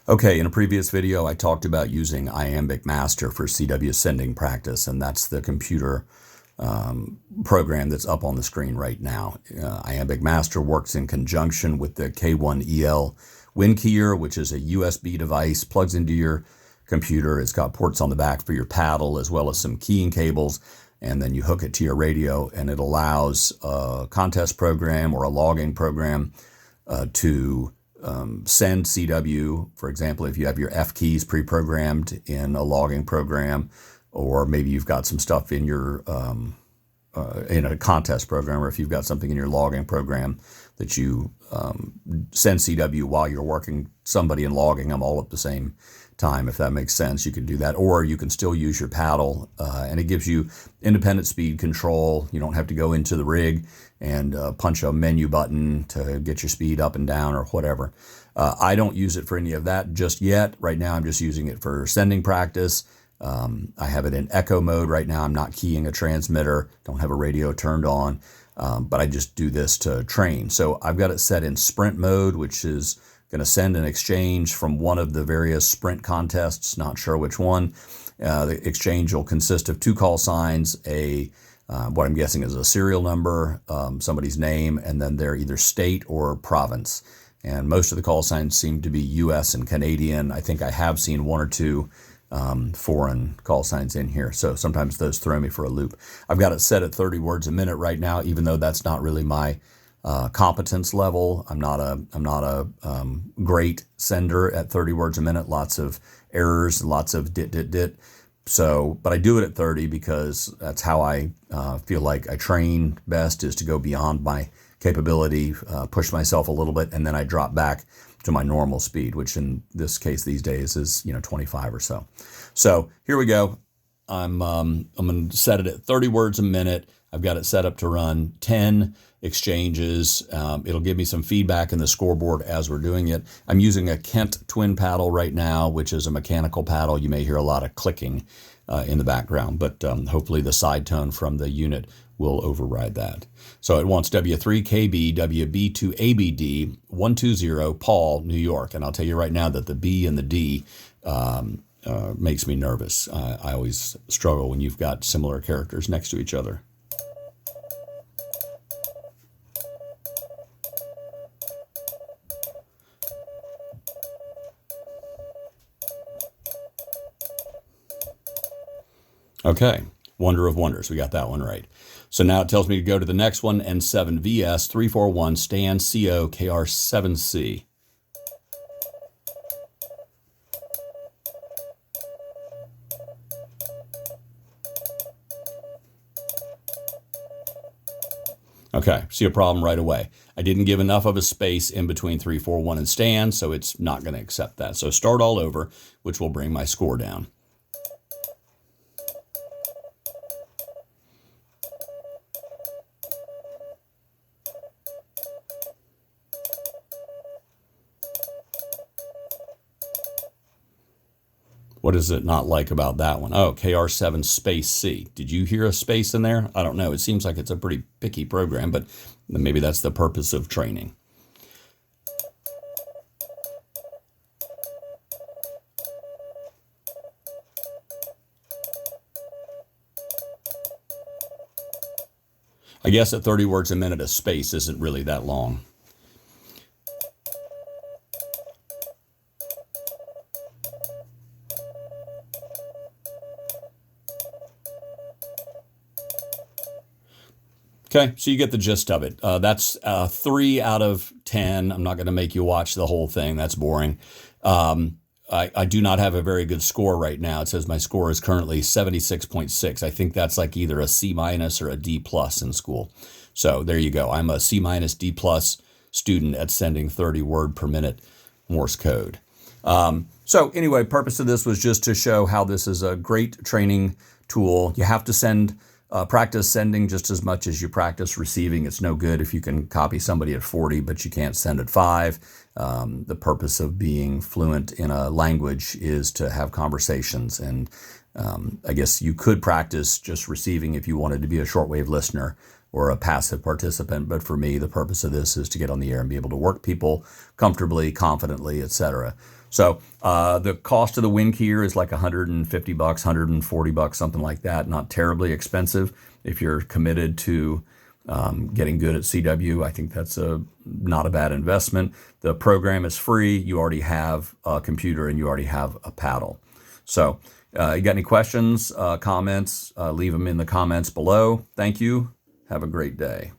Okay, in a previous video, I talked about using Iambic Master for CW sending practice, and that's the computer program that's up on the screen right now. Iambic Master works in conjunction with the K1EL Winkeyer, which is a USB device, plugs into your computer. It's got ports on the back for your paddle, as well as some keying cables, and then you hook it to your radio, and it allows a contest program or a logging program to send CW. For example, if you have your F keys pre-programmed in a logging program, or maybe you've got some stuff in your in a contest program, or if you've got something in your logging program that you send CW while you're working somebody and logging them all at the same time, if that makes sense, you can do that. Or you can still use your paddle, and it gives you independent speed control. You don't have to go into the rig and punch a menu button to get your speed up and down or whatever. I don't use it for any of that just yet. Right now I'm just using it for sending practice. I have it in echo mode right now. I'm not keying a transmitter, don't have a radio turned on, but I just do this to train. So I've got it set in sprint mode, which is going to send an exchange from one of the various sprint contests, not sure which one. The exchange will consist of two call signs, what I'm guessing is a serial number, somebody's name, and then their either state or province. And most of the call signs seem to be US and Canadian. I think I have seen one or two foreign call signs in here, so sometimes those throw me for a loop. I've got it set at 30 words a minute right now, even though that's not really my competence level. I'm not a great sender at 30 words a minute. Lots of errors, lots of dit. So, but I do it at 30 because that's how I feel like I train best, is to go beyond my capability, push myself a little bit, and then I drop back to my normal speed, which in this case these days is 25 or so. So here we go. I'm going to set it at 30 words a minute. I've got it set up to run 10 exchanges. It'll give me some feedback in the scoreboard as we're doing it. I'm using a Kent twin paddle right now, which is a mechanical paddle. You may hear a lot of clicking in the background, but hopefully the side tone from the unit will override that. So it wants W3KB, WB2ABD, 120, Paul, New York. And I'll tell you right now that the B and the D makes me nervous. I always struggle when you've got similar characters next to each other. Okay, Wonder of Wonders, we got that one right. So now it tells me to go to the next one, N7VS 341 Stan CO KR7C. Okay, see a problem right away. I didn't give enough of a space in between 341 and Stan, so it's not going to accept that. So start all over, which will bring my score down. What is it not like about that one? Oh, KR7 space C. Did you hear a space in there? I don't know. It seems like it's a pretty picky program, but maybe that's the purpose of training. I guess at 30 words a minute, a space isn't really that long. Okay, so you get the gist of it. That's 3 out of 10. I'm not going to make you watch the whole thing. That's boring. I do not have a very good score right now. It says my score is currently 76.6. I think that's like either a C- or a D+ in school. So there you go. I'm a C-, D+ student at sending 30 word per minute Morse code. So anyway, purpose of this was just to show how this is a great training tool. You have to practice sending just as much as you practice receiving. It's no good if you can copy somebody at 40, but you can't send at 5. The purpose of being fluent in a language is to have conversations. And I guess you could practice just receiving if you wanted to be a shortwave listener or a passive participant. But for me, the purpose of this is to get on the air and be able to work people comfortably, confidently, etc. So the cost of the Winkeyer is like $150, $140, something like that. Not terribly expensive if you're committed to getting good at CW. I think that's not a bad investment. The program is free. You already have a computer and you already have a paddle. So you got any questions, comments, leave them in the comments below. Thank you. Have a great day.